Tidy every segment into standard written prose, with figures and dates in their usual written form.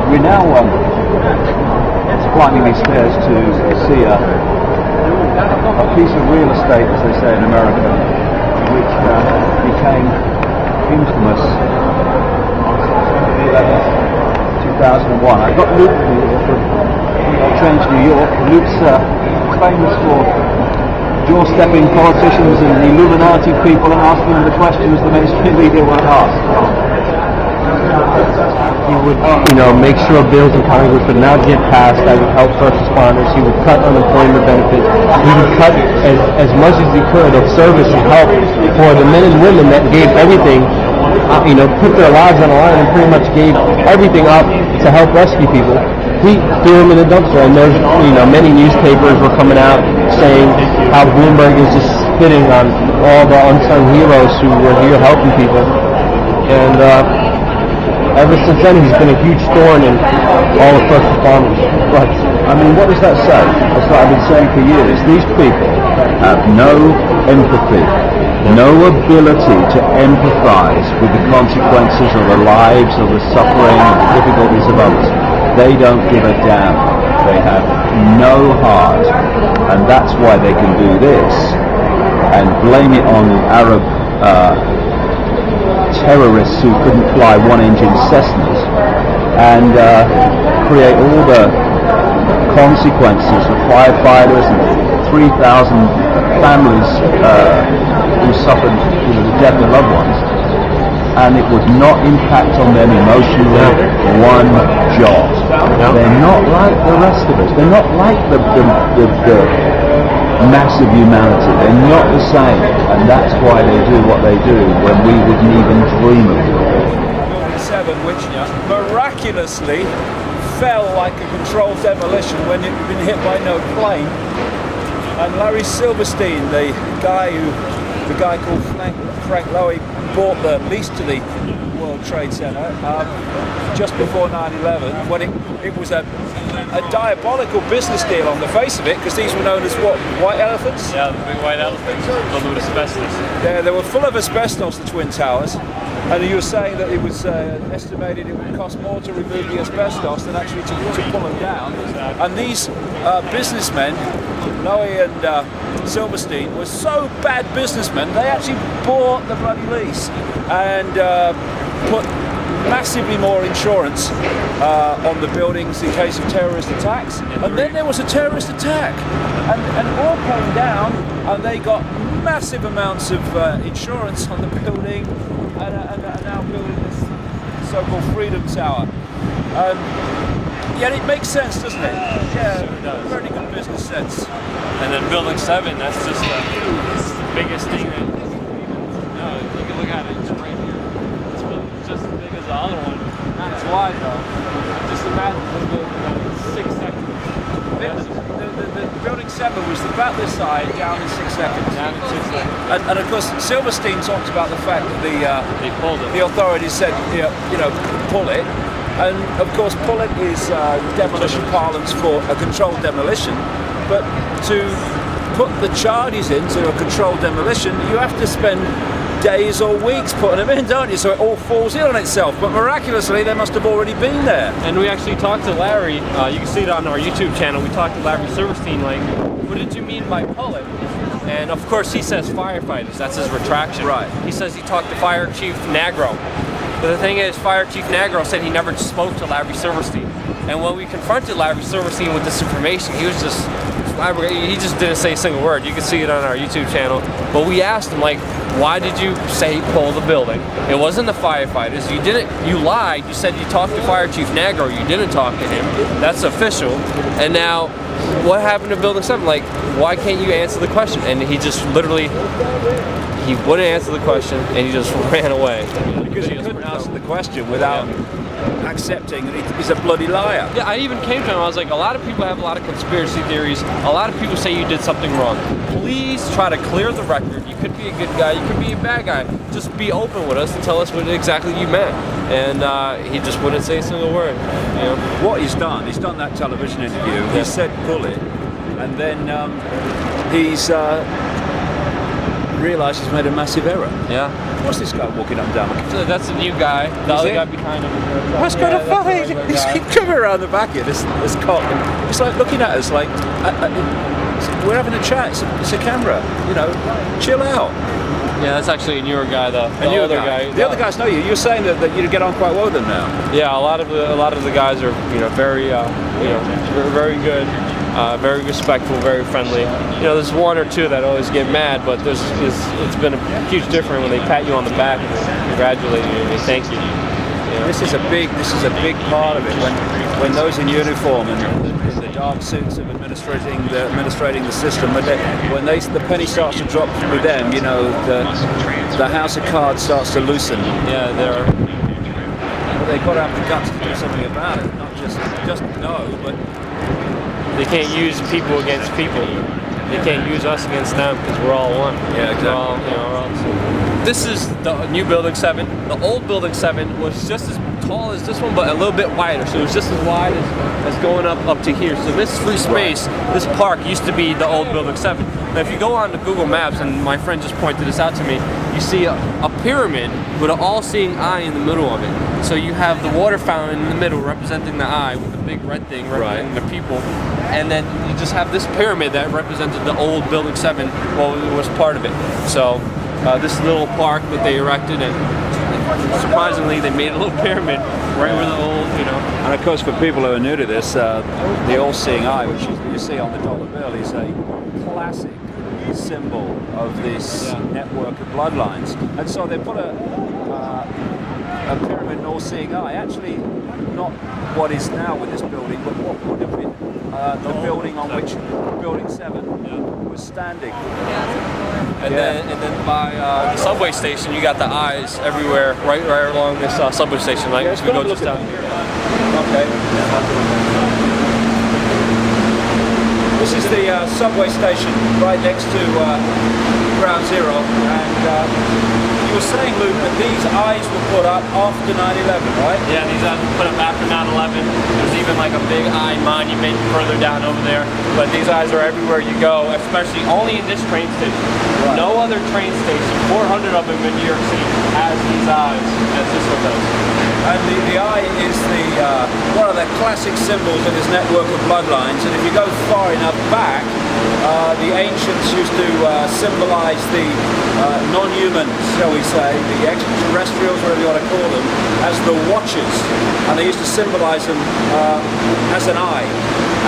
We're now climbing these stairs to see a piece of real estate, as they say in America, which became infamous on 2001. I got Luke from Trench, New York. Luke's famous for door-stepping politicians and Illuminati people and asking them the questions the mainstream media won't ask. He would, make sure bills in Congress would not get passed that would help first responders. He would cut unemployment benefits. He would cut as much as he could of service and help for the men and women that gave everything, put their lives on the line and pretty much gave everything up to help rescue people. He threw him in the dumpster, and there's, many newspapers were coming out saying how Bloomberg is just spitting on all the unsung heroes who were here helping people. And ever since then, he's been a huge thorn in all the first responders. Right. I mean, what does that say? That's what I've been saying for years. These people have no empathy, no ability to empathize with the consequences of the lives, of the suffering, and the difficulties of others. They don't give a damn. They have no heart, and that's why they can do this and blame it on Arab terrorists who couldn't fly one-engine Cessnas and create all the consequences for firefighters and 3,000 families who suffered the death of loved ones, and it would not impact on them emotionally one jot. They're not like the rest of us. They're not like the massive humanity. They're not the same, and that's why they do what they do when we wouldn't even dream of it. Building 7, which miraculously fell like a controlled demolition when it had been hit by no plane. And Larry Silverstein, the guy called Frank Lowy, bought the lease to the World Trade Center just before 9/11, when it was a diabolical business deal on the face of it, because these were known as what, white elephants? Yeah, the big white elephants filled with asbestos. Yeah, they were full of asbestos, the Twin Towers, and you were saying that it was estimated it would cost more to remove the asbestos than actually to pull them down. Exactly. And these businessmen, Lowy and Silverstein, were so bad businessmen, they actually bought the bloody lease and put massively more insurance on the buildings in case of terrorist attacks. And then there was a terrorist attack, and it all came down, and they got massive amounts of insurance on the building, and are now building this so-called Freedom Tower. Yeah, it makes sense, doesn't it? Yeah, it does. Very good business sense. And then Building 7, that's just the biggest thing that, you can look at it, it's right here. It's just as big as the other one. Not as wide though. Just imagine the 6 seconds. The Building 7 was about this side, down in 6 seconds. Down in 6 seconds. And of course, Silverstein talked about the fact that They pulled it. the authorities said, pull it. And of course, pull it is demolition parlance for a controlled demolition. But to put the charges into a controlled demolition, you have to spend days or weeks putting them in, don't you? So it all falls in on itself. But miraculously, they must have already been there. And we actually talked to Larry, you can see it on our YouTube channel, we talked to Larry Silverstein, like, what did you mean by pull it? And of course he says firefighters, that's his retraction. Right. He says he talked to Fire Chief Nagro. But the thing is, Fire Chief Nagro said he never spoke to Larry Silverstein. And when we confronted Larry Silverstein with this information, he was just, he just didn't say a single word. You can see it on our YouTube channel. But we asked him, like, why did you say pull the building? It wasn't the firefighters. You lied. You said you talked to Fire Chief Nagro. You didn't talk to him. That's official. And now, what happened to Building 7? Like, why can't you answer the question? And he just literally, he wouldn't answer the question, and he just ran away. Because he couldn't answer the question without accepting that he's a bloody liar. Yeah, I even came to him, I was like, a lot of people have a lot of conspiracy theories. A lot of people say you did something wrong. Please try to clear the record. You could be a good guy, you could be a bad guy. Just be open with us and tell us what exactly you meant. And he just wouldn't say a single word. What he's done that television interview, he said pull it, and then he's realised he's made a massive error. Yeah. What's this guy walking up and down? So that's the new guy. The other guy behind him. That's kind of funny. He's coming around the back here, this cop. It's like looking at us like, we're having a chat. It's a camera. You know, chill out. Yeah, that's actually a newer guy, though. The other guy. The other guys know you. You're saying that you get on quite well with them now. Yeah, a lot of the guys are very very good. Very respectful, very friendly. You know, there's one or two that always get mad, but it's been a huge difference when they pat you on the back and congratulate you and they thank you. This is a big part of it. When those in uniform and in the dark suits of administrating the system, when the penny starts to drop with them, you know, the house of cards starts to loosen. Yeah, But they've got to have the guts to do something about it, not just no, but. They can't use people against people. They can't use us against them because we're all one. Yeah, exactly. We're all this is the new Building 7. The old Building 7 was just as tall as this one, but a little bit wider. So it was just as wide as going up to here. So this free space, this park used to be the old Building 7. Now if you go on to Google Maps, and my friend just pointed this out to me, you see a pyramid with an all-seeing eye in the middle of it. So you have the water fountain in the middle representing the eye with the big red thing representing the people. And then you just have this pyramid that represented the old Building 7, well, it was part of it. So this little park that they erected, and surprisingly they made a little pyramid right where the old, And of course, for people who are new to this, the all-seeing eye, which you see on the dollar bill, is a classic symbol of this network of bloodlines. And so they put a pyramid, an all-seeing eye, actually not what is now with this building, but what would have been the building on which Building 7 was standing. And then by the subway station, you got the eyes everywhere, right along this subway station. Like if we go just down here. Okay. This is the subway station right next to Ground Zero, and you were saying, Luke, that these eyes were put up after 9/11, right? Yeah, these eyes were put up after 9/11. There's even like a big eye monument further down over there. But these eyes are everywhere you go, especially only in this train station. Right. No other train station, 400 of them in New York City, has these eyes as this one does. And the eye is one of the classic symbols of this network of bloodlines. And if you go far enough back, the ancients used to symbolize the non-humans, shall we say, the extraterrestrials, whatever you want to call them, as the watchers. And they used to symbolize them as an eye.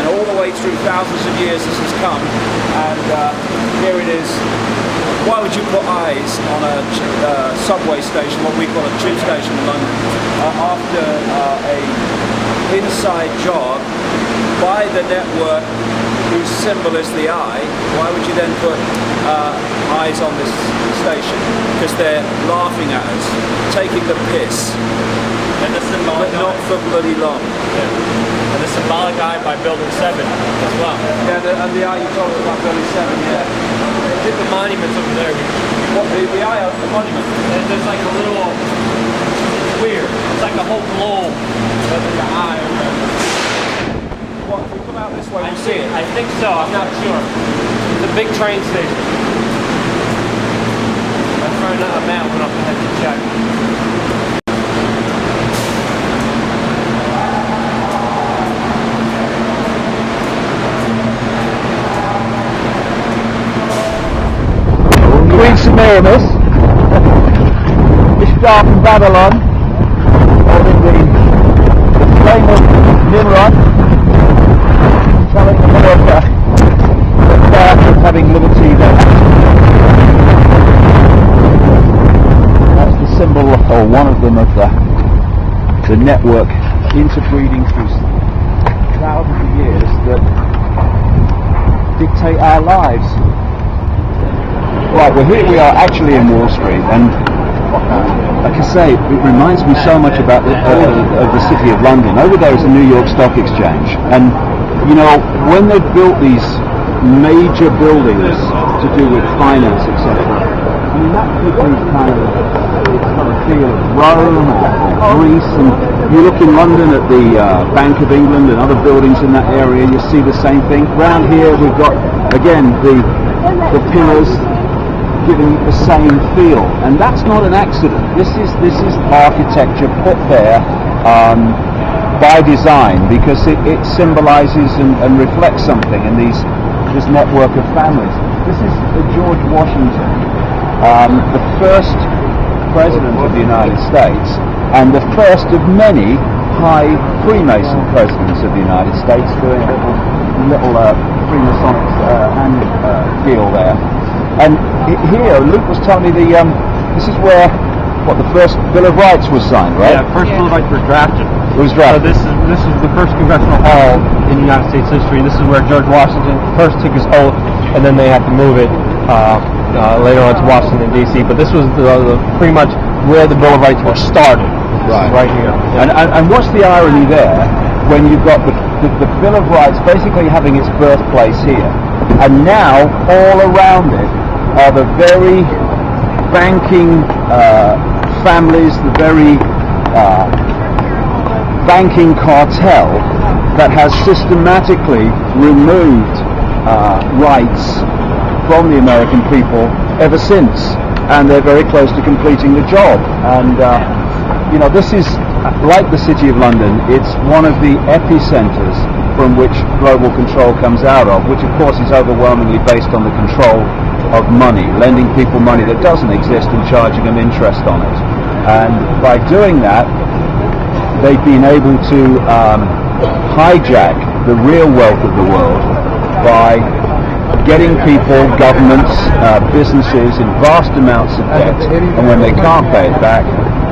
And all the way through thousands of years this has come. And here it is. Why would you put eyes on a subway station, what we call a tube station in London, after a inside job by the network whose symbol is the eye? Why would you then put eyes on this station? Because they're laughing at us, taking the piss, and the symbolic but not for bloody long. Yeah. And the symbolic eye by Building 7 as well. Yeah, and the eye you told us about Building 7, yeah. Look at the monuments over there. What, the eye of the monument? There's like a little, it's weird. It's like a whole globe. There's like an eye over there. What, if we come out this way, we'll see it? I think so, I'm not sure. It's a big train station. My friend Matt went up ahead to check. Queen Semiramis, Ishtar from Babylon, holding the flame of Nimrod, telling America that they're having liberty there. That's the symbol, or one of them, of the network interbreeding through thousands of years that dictate our lives. Right, well here we are actually in Wall Street, and like I say, it reminds me so much about of the City of London. Over there is the New York Stock Exchange, and you know, when they built these major buildings to do with finance, etc., I mean, that gives you it's got a feel of Rome or Greece, and you look in London at the Bank of England and other buildings in that area, you see the same thing. Round here we've got, again, the pillars, giving it the same feel, and that's not an accident. This is architecture put there by design, because it symbolizes and reflects something in this network of families. This is George Washington, the first president of the United States, and the first of many high Freemason presidents of the United States, doing a little Freemasonic hand deal there. And here, Luke was telling me this is where the first Bill of Rights was signed, right? Yeah, first Bill of Rights was drafted. It was drafted. So this is the first congressional hall in United States history. This is where George Washington first took his oath, and then they had to move it later on to Washington D.C. But this was pretty much where the Bill of Rights were started. Right here. Yeah. And what's the irony there when you've got the Bill of Rights basically having its birthplace here, and now all around it are the very banking families, the very banking cartel that has systematically removed rights from the American people ever since, and they're very close to completing the job. And this is like the City of London. It's one of the epicenters from which global control comes out of, which of course is overwhelmingly based on the control of money, lending people money that doesn't exist and charging them interest on it. And by doing that, they've been able to hijack the real wealth of the world by getting people, governments, businesses in vast amounts of debt, and when they can't pay it back,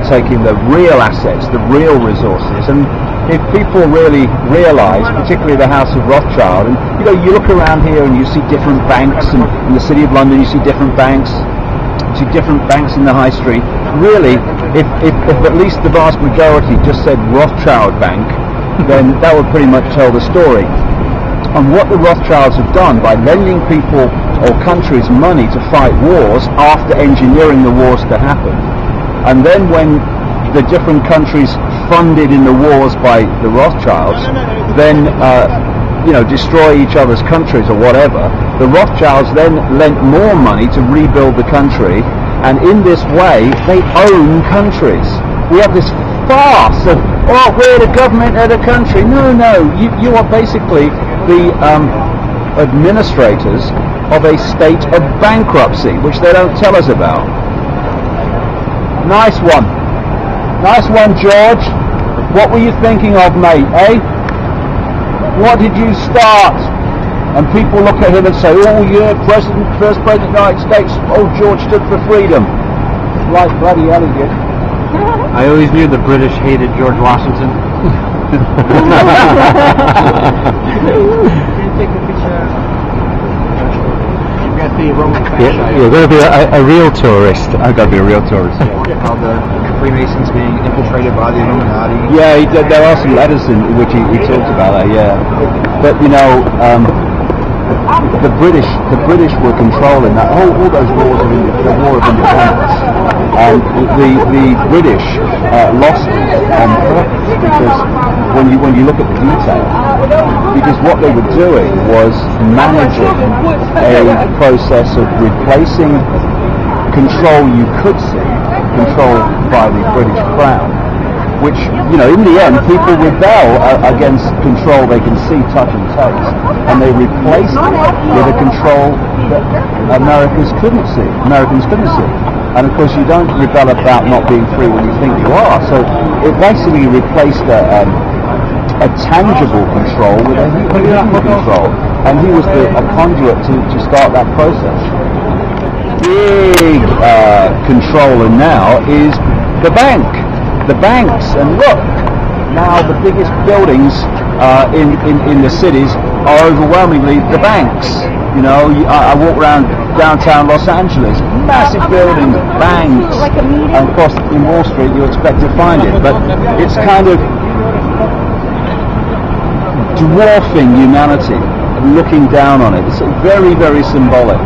taking the real assets, the real resources. And if people really realize, particularly the House of Rothschild, and you look around here and you see different banks, and in the City of London you see different banks, in the high street. Really, if at least the vast majority just said Rothschild Bank, then that would pretty much tell the story. And what the Rothschilds have done by lending people or countries money to fight wars after engineering the wars to happen, and then when the different countries funded in the wars by the Rothschilds then destroy each other's countries or whatever, the Rothschilds then lent more money to rebuild the country, and in this way they own countries. We have this farce of, we're the government of the country. No, you are basically the administrators of a state of bankruptcy, which they don't tell us about. Nice one, George. What were you thinking of, mate, eh? What did you start? And people look at him and say, oh yeah, first president of the United States, George stood for freedom. Like bloody hell he did. I always knew the British hated George Washington. You're going to be a real tourist. I've got to be a real tourist. About the Freemasons being infiltrated by the Illuminati. Yeah, there are some letters in which he talked about that. Yeah, but the British were controlling that all those wars of the War of Independence, and the British lost on purpose, because when you look at the detail, because what they were doing was managing a process of replacing control you could see, control by the British Crown, which, in the end, people rebel against control they can see, touch and taste, and they replace it with a control that Americans couldn't see. And of course you don't rebel about not being free when you think you are, so it basically replaced a tangible control with a hidden control, and he was a conduit to start that process. Big controller now is the banks, and look, now the biggest buildings in the cities are overwhelmingly the banks. I walk around downtown Los Angeles, massive buildings, banks, and of course in Wall Street you expect to find it, but it's kind of dwarfing humanity, looking down on it. It's very, very symbolic.